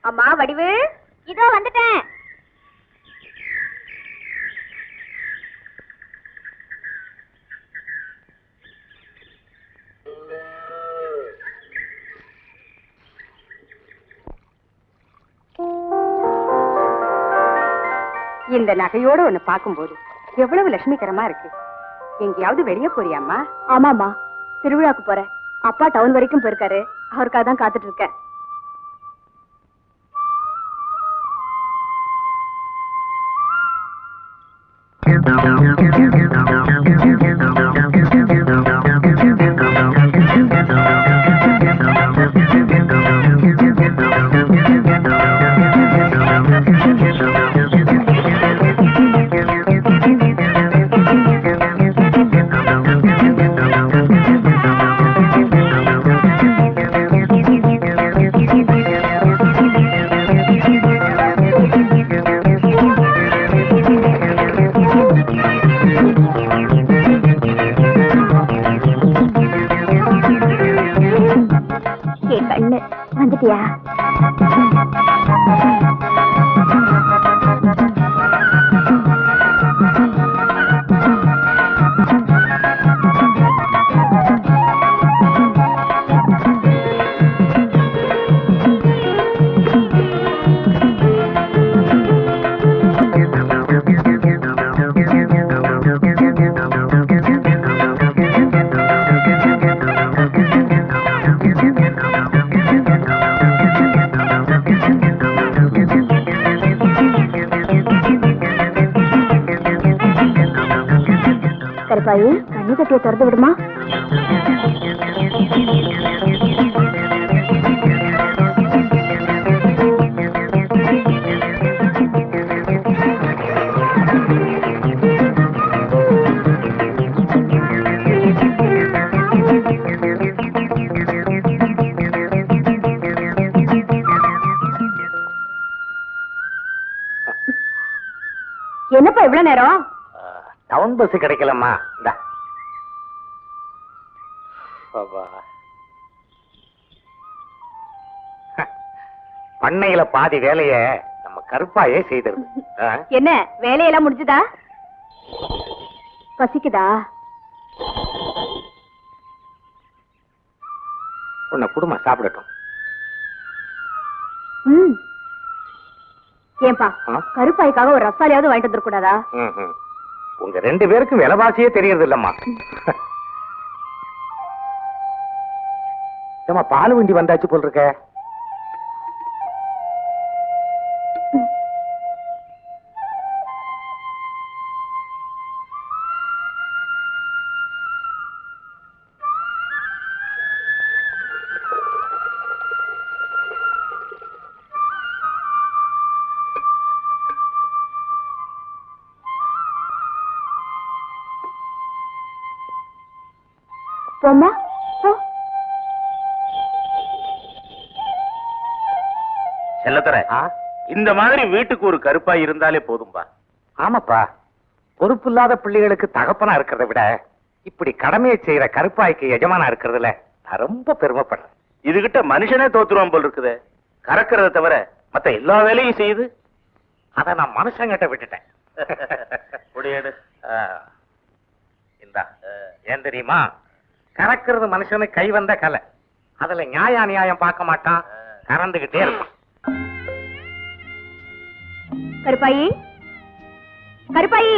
அம்மா வடிவு, இதோ வந்துட்டேன். இந்த நகையோட ஒண்ணு பார்க்கும்போது எவ்வளவு லட்சுமிகரமா இருக்கு. எங்கேயாவது வெளியே போறியாம்மா? ஆமாமா, திருவிழாக்கு போறேன். அப்பா டவுன் வரைக்கும் போயிருக்காரு, அவருக்காக தான் காத்துட்டு இருக்கேன். வந்துட்டியா? கருப்பாயி, கண்ணு கட்டிய திறந்து விடுமா? என்னப்பா இவ்வளவு நேரம்? டவுன் பஸ் கிடைக்கலம்மா. பண்ணையில பாதி வேலைய நம்ம கருப்பாயே செய்தது. என்ன வேலையெல்லாம் முடிஞ்சுதா? பசிக்குதா? உன்னை குடும்பம் சாப்பிடட்டும். ஏன்பா, கருப்பாய்க்காக ஒரு ரசாலியாவது வாங்கிட்டு வந்துடக்கூடாதா? உங்க 2 பேருக்கும் விலைவாசியே தெரியறது இல்லம்மா. பால் வண்டி வந்தாச்சு போல் இருக்க. போம்மா, போ. செல்லத்தர, இந்த மாதிரி வீட்டுக்கு ஒரு கருப்பாய் இருந்தாலே போதும்பா. ஆமாப்பா, பொறுப்பு இல்லாத பிள்ளைகளுக்கு தகப்பனா இருக்கிறத விட இப்படி கடமையை செய்யற கருப்பாய்க்கு எஜமானா இருக்கிறதுல நான் ரொம்ப பெருமைப்படுறேன். இதுகிட்ட மனுஷனே தோத்துருவான் போல் இருக்குது. கறக்கிறத தவிர மத்த எல்லா வேலையும் செய்யுது. அத நான் மனுஷங்கிட்ட விட்டுட்டேன். இந்தா, ஏன் தெரியுமா? கறக்கிறது மனுஷனுக்கு கை வந்த கலை. அதுல நியாய அநியாயம் பார்க்க மாட்டான், கறந்துகிட்டே இருப்பான். கருப்பாயி, கருப்பாயி,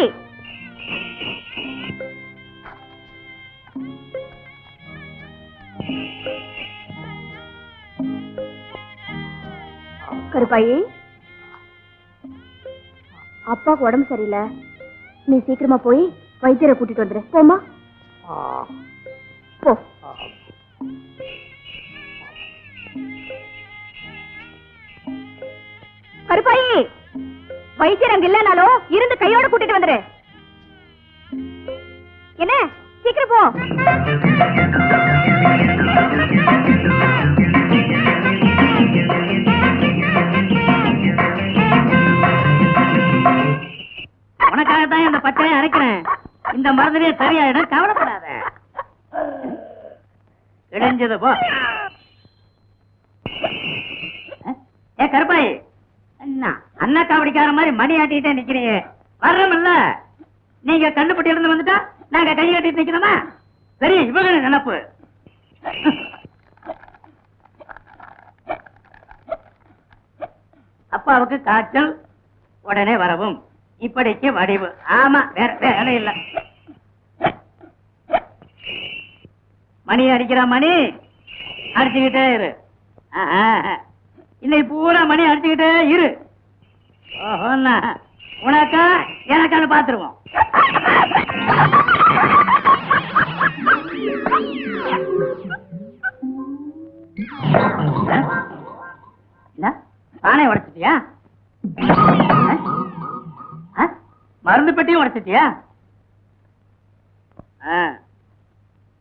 கருப்பாயி, அப்பாவுக்கு உடம்பு சரியில்லை. நீ சீக்கிரமா போய் வைத்தியரை கூட்டிட்டு வந்துரு. போமா, போ. கருப்பாயி, வைத்தியர் அங்க இல்லனாலும் இருந்து கையோட கூட்டிட்டு வந்துரு. என்ன, சீக்கிரம் போ. உனக்காகத்தான் இந்த பச்சையை அரைக்கிறேன். இந்த மருந்திலே சரியாயிடும், கவலைப்படாத. இடைஞ்சது போ. ஏ கருப்பாய், என்ன அண்ணா காவடிக்கார மாதிரி மணி ஆட்டிட்டே நிக்கிறீங்க? வர்றோம்ல, நீங்க கண்ணுப்பட்டி இருந்து வந்துட்டா நாங்க கை கட்டிட்டு நிக்கிறோமா? சரி, இவங்க நினைப்பு. அப்பாவுக்கு காய்ச்சல், உடனே வரவும். இப்படிக்கு வடிவு. ஆமா, வேற வேலை இல்ல. மணி அடிக்கிற மணி அடிச்சுக்கிட்டே இரு. இன்னைக்கு பூரா மணி அடிச்சுக்கிட்டே இரு. உனக்கா எனக்கான்னு பாத்துருவோம். பானை உடைச்சிட்டியா? மருந்து பெட்டியும் உடைச்சிட்டியா?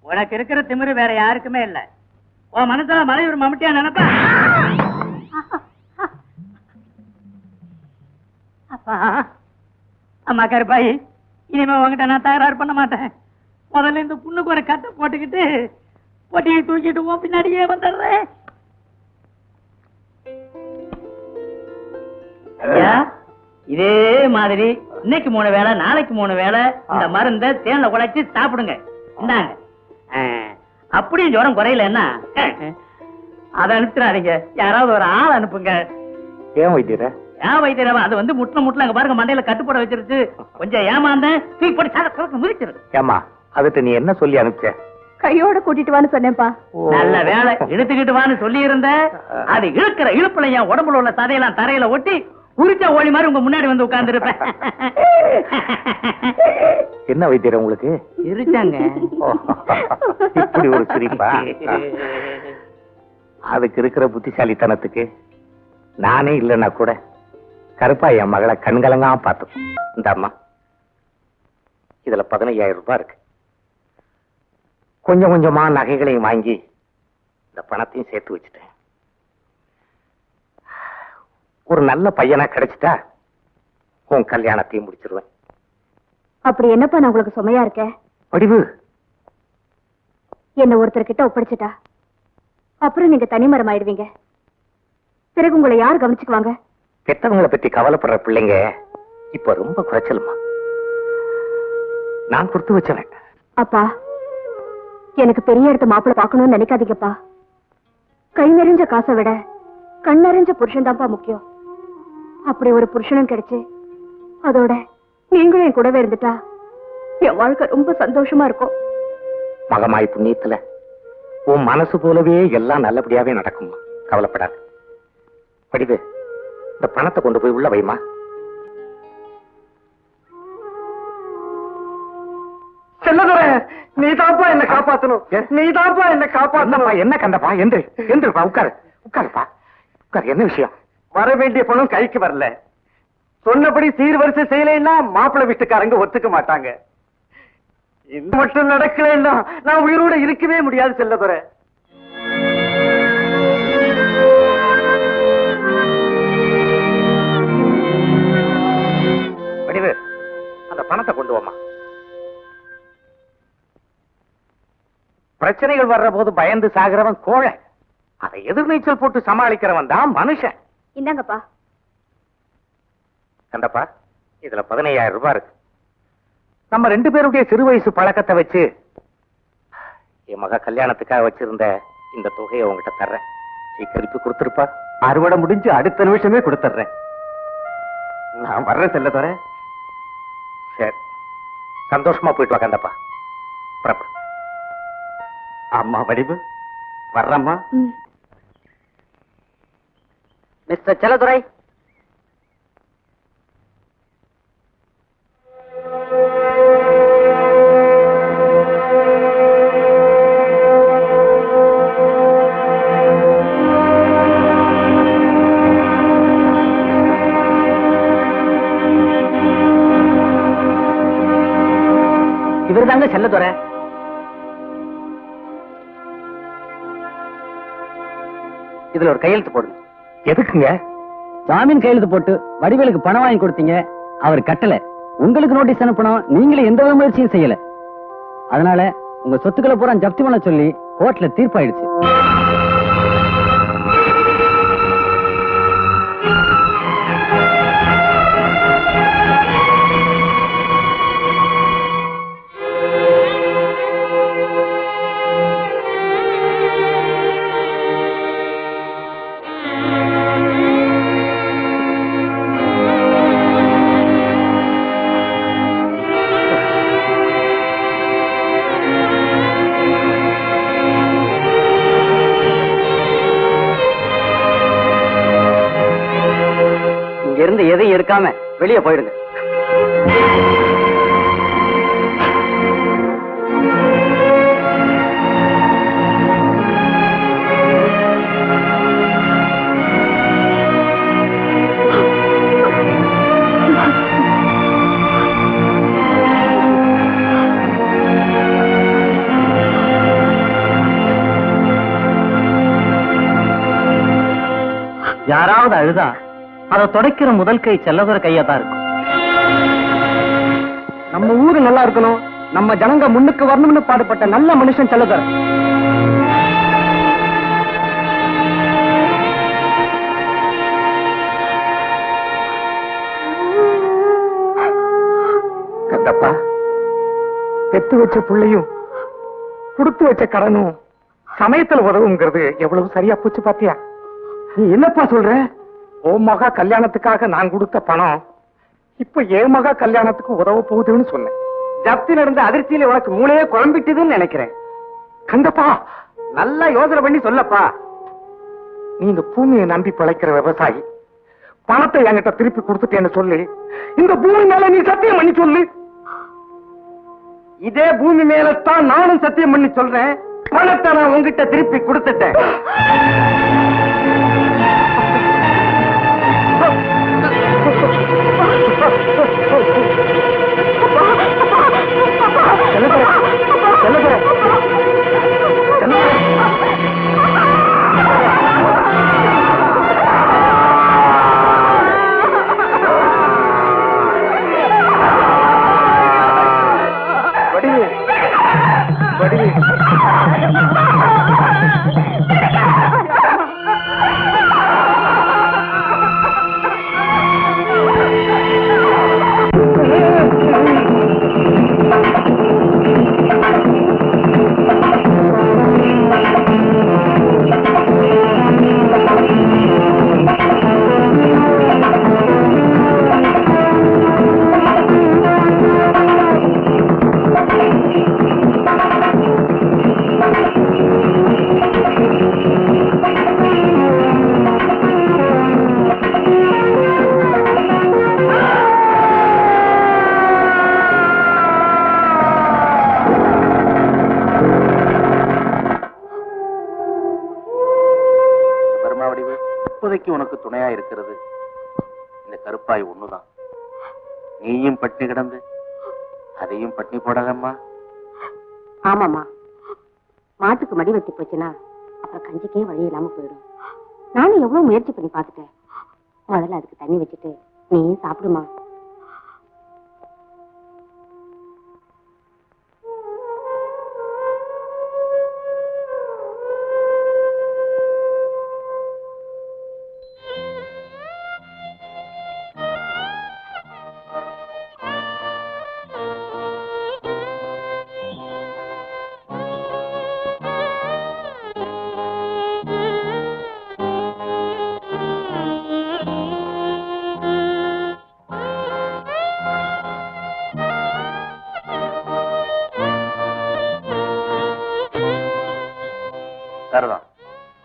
உனக்கு இருக்கிற திமிரு வேற யாருக்குமே இல்ல. உன் மனசுல மலையூர் மம்முட்டியா நினைப்பா? அப்பா, அம்மா கருப்பாயி, இனிமே உங்ககிட்ட நான் தகராறு பண்ண மாட்டேன். முதல்ல இந்த புண்ணுக்கு ஒரு கட்டை போட்டுக்கிட்டு பொட்டியை தூக்கிட்டு உன் பின்னாடியே வந்துடுறேன். ஐயா, இதே மாதிரி இன்னைக்கு 3 வேளை, நாளைக்கு 3 வேளை இந்த மருந்தை தேன்ல உடைச்சு சாப்பிடுங்க. இந்தாங்க. அப்படியும் ஜுரம் குறையலன்னா அதை அனுப்பிடாதீங்க. யாராவது ஒரு ஆள் அனுப்புங்க. ஏன் வைத்தியர? ஏன் வைத்தியரவா? அது வந்து முட்டில அங்க பாருங்க, மண்டையில கட்டுப்பட வச்சிருச்சு. கொஞ்சம் ஏமாந்தேன், தூக்கி போட்டு முடிச்சிருது. ஏமா, அதுக்கு நீ என்ன சொல்லி அனுப்பிச்ச? கையோட கூட்டிட்டு வான்னு சொன்னேன்ப்பா. நல்ல வேலை, இழுத்துக்கிட்டு வான்னு சொல்லி இருந்த. அது இழுக்கிற இழுப்புல என் உடம்புல உள்ள சதையெல்லாம் தரையில ஒட்டி குறிச்ச ஓலி மாதிரி உங்க முன்னாடி வந்து உட்கார்ந்து இருப்பேன். என்ன வைத்தியர் உங்களுக்கு? இருச்சாங்க. இப்படி ஒரு சிரிப்பா? அதுக்கு இருக்கிற புத்திசாலித்தனத்துக்கு நானே இல்லைன்னா கூட கருப்பா என் மகளை கண்கலங்காம பார்த்தோம். இந்த அம்மா, இதுல 15,000 ரூபாய் இருக்கு. கொஞ்சம் கொஞ்சமா நகைகளையும் வாங்கி இந்த பணத்தையும் சேர்த்து வச்சுட்டேன். ஒரு நல்ல பையனா கிடைச்சிட்டா உன் கல்யாணத்தையும் முடிச்சிருவேன். அப்படி என்னப்பா நான் உங்களுக்கு சுமையா இருக்கேன்? வடிவு, என்ன ஒருத்தர் கிட்ட ஒப்படைச்சிட்டா அப்புறம் நீங்க தனிமரம் ஆயிடுவீங்க. பிறகு உங்களை யார் கவனிச்சுக்குவாங்க? பெத்தவங்களை பத்தி கவலைப்படுற பிள்ளைங்க இப்ப ரொம்ப குறைச்சலுமா. நான் கொடுத்து வச்சவன். அப்பா, எனக்கு பெரிய இடத்த மாப்பிள்ள பாக்கணும்னு நினைக்காதீங்கப்பா. கை நிறைஞ்ச காசை விட கண் நிறைஞ்ச புருஷன் தான்ப்பா முக்கியம். அப்படி ஒரு புருஷனும் கிடைச்சு அதோட நீங்களும் என் கூடவே இருந்துட்டா என் வாழ்க்கை ரொம்ப சந்தோஷமா இருக்கும். மகமாய் புண்ணியத்துல உன் மனசு போலவே எல்லாம் நல்லபடியாவே நடக்குமா. கவலைப்படாது. படிவு, இந்த பணத்தை கொண்டு போய் உள்ள வைமா. செல்லதுரை, நீதாப்பா என்ன காப்பாத்தணும். நீதாப்பா என்ன காப்பாத்தணும். என்ன கண்டப்பா? எந்திருப்பா, உட்காரு உட்காருப்பா உட்காரு. என்ன விஷயம்? வர வேண்டிய பணம் கைக்கு வரல. சொன்னபடி சீர்வரிசை செய்யலைன்னா மாப்பிள்ளை வீட்டுக்காரங்க ஒத்துக்க மாட்டாங்க. இது மட்டும் நடக்கலைன்னா நான் உயிரோட இருக்கவே முடியாது செல்லதுரை. வடிவு, அந்த பணத்தை கொண்டு வாமா. பிரச்சனைகள் வர்ற போது பயந்து சாகிறவன் கோழை, அதை எதிர்நீச்சல் போட்டு சமாளிக்கிறவன் தான் மனுஷன். இந்தாங்கப்பா. கண்டப்பா, இதுல 15,000 ரூபாய் இருக்கு. நம்ம 2 பேருடைய சிறு வயசு பழக்கத்தை வச்சு என் மக கல்யாணத்துக்காக வச்சிருந்த இந்த தொகையை உங்ககிட்ட தர்றேன். திருப்பி கொடுத்துருப்பா. அறுவடை முடிஞ்சு அடுத்த நிமிஷமே கொடுத்துறேன். நான் வர்றேன் செல்லதுரை. சரி, சந்தோஷமா போயிட்டு வா கண்டப்பா. புறப்படு. அம்மா வடிவு, வர்றம்மா. மிஸ்டர் செல்லதுரை, இவர் தாங்க செல்லதுரை. இதுல ஒரு கையெழுத்து போடுங்க. எதுக்குங்க? ஜாமீன் கையெழுத்து போட்டு வடிவேலுக்கு பணம் வாங்கி கொடுத்தீங்க, அவர் கட்டல. உங்களுக்கு நோட்டீஸ் அனுப்பணும், நீங்களே எந்த முயற்சியும் செய்யல. அதனால உங்க சொத்துக்களை பூரா ஜப்தி பண்ண சொல்லி கோர்ட்ல தீர்ப்பாயிடுச்சு. இருந்து எதையும் எடுக்காம வெளியே போயிடுங்க. யாராவது அழுதா அதை துடைக்கிற முதல் கை செல்லதுற கையா தான் இருக்கும். நம்ம ஊரு நல்லா இருக்கணும், நம்ம ஜனங்க முன்னுக்கு வரணும்னு பாடுபட்ட நல்ல மனுஷன் செல்லதுற. கந்தப்பா, பெத்து வச்ச புள்ளையும் கொடுத்து வச்ச கடனும் சமயத்துல உதவுங்கிறது எவ்வளவு சரியா போச்சு பாத்தியா? நீ என்னப்பா சொல்ற? ஓ மகா கல்யாணத்துக்காக நான் கொடுத்த பணம் இப்ப என் மகா கல்யாணத்துக்கு உதவ போகுதுன்னு சொன்னேன். ஜப்தி நடந்த அதிர்ச்சியில உனக்கு மூளையே குழம்பிட்டுதுன்னு நினைக்கிறேன். கந்தப்பா, நல்லா யோசனை பண்ணி சொல்லப்பா. நீ இந்த பூமியை நம்பி பிழைக்கிற விவசாயி, பணத்தை என்கிட்ட திருப்பி கொடுத்துட்டேன்னு சொல்லி இந்த பூமி மேல நீ சத்தியம் பண்ணி சொல்லு. இதே பூமி மேலத்தான் நானும் சத்தியம் பண்ணி சொல்றேன், பணத்தை நான் உங்ககிட்ட திருப்பி கொடுத்துட்டேன். உனக்கு துணையா இருக்கிறது இந்த கருப்பாய் ஒண்ணுதான். நீயும் பட்டினி கிடந்து அதையும் பட்டினி போடாதம்மா. ஆமாமா, மாட்டுக்கு மடி வத்தி போச்சுன்னா அப்புறம் கஞ்சிக்கே வழி இல்லாம போயிடும். நானும் எவ்வளவு முயற்சி பண்ணி பார்த்துட்டேன். முதல்ல அதுக்கு தண்ணி வச்சுட்டு நீயும் சாப்பிடுமா.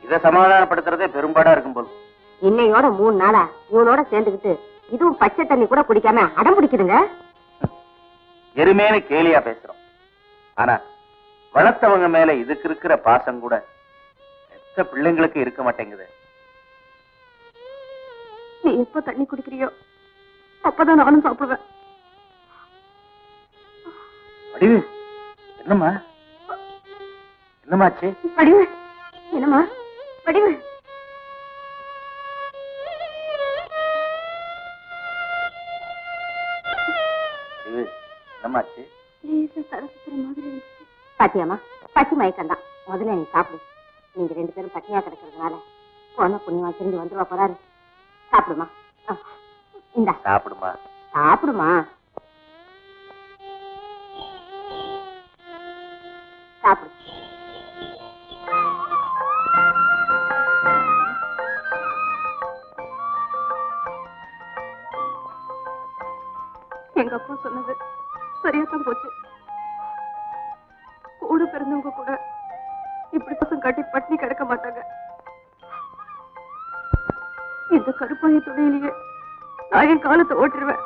இதை சமாதானப்படுத்துறதே பெரும்பாடா இருக்கும் போது. இன்னையோட 3 நாளா இவனோட சேர்ந்துக்கிட்டு இதுவும் பச்சை தண்ணி கூட குடிக்காம அடம் பிடிக்குதுங்க. எருமேனு கேலியா பேசுறோம். ஆனா வளர்த்தவங்க மேல இதுக்கு இருக்கிற பாசம் கூட எத்த பிள்ளைங்களுக்கு இருக்க மாட்டேங்குது. நீ எப்ப தண்ணி குடிக்கிறியோ அப்பதான் நானும் சாப்பிடுவேன். வடிவு, என்னம்மா என்னமாச்சு? வடிவு, என்னம்மா வடிவு? என்னமாச்சு? பாத்தியாமா, பசி மயக்கம்தான். முதல்ல நீ சாப்பிடு. நீங்க 2 பேரும் பட்டினியா கிடக்கிறதுனால போன புண்ணியமா திரும்பி வந்துருவா போறாரு. சாப்பிடுமா. இந்தா சாப்பிடுமா. சாப்பிடுமா. சாப்பிடு. எங்க அப்பா சொன்னது சரியாத்தான் போச்சு. கூட பிறந்தவங்க கூட இப்படி பசங்க காட்டி பட்டினி கிடக்க மாட்டாங்க. இந்த கருப்பாய துணையிலேயே நான் என் காலத்தை ஓட்டுருவேன்.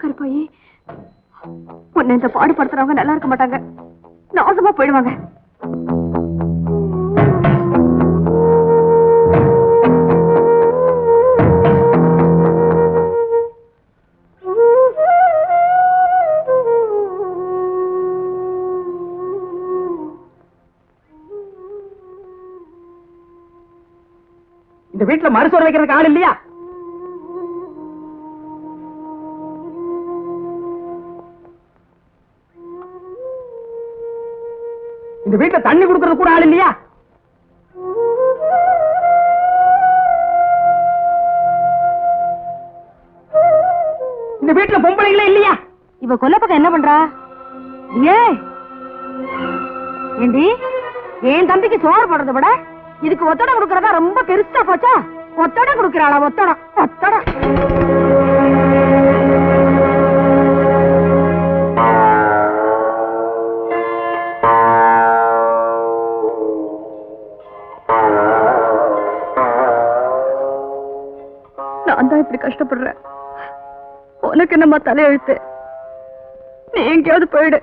கருப்பாயி, உன்னை இந்த பாடுபடுத்துறவங்க நல்லா இருக்க மாட்டாங்க, நாசமா போயிடுவாங்க. இந்த வீட்டுல மறுசோறு வைக்கிறதுக்கு ஆள் இல்லையா? இந்த வீட்டுல தண்ணி கொடுக்கறது கூட ஆள் இல்லையா? இந்த வீட்டுல பொம்பளைங்களே இல்லையா? இவ கொல்லப்பக்கம் என்ன பண்றா? ஏண்டி, என் தம்பிக்கு சோறு போடுறத விட இதுக்கு ஒத்தடம் கொடுக்கறதா ரொம்ப பெருசா போச்சா? ஒத்தடம் கொடுக்கறாளா? ஒத்தடம் ஒத்தடம். நான் தான் இப்படி கஷ்டப்படுறேன், உனக்கு என்னம்மா தலையெழுத்து? நீ எங்கேயாவது போயிடு.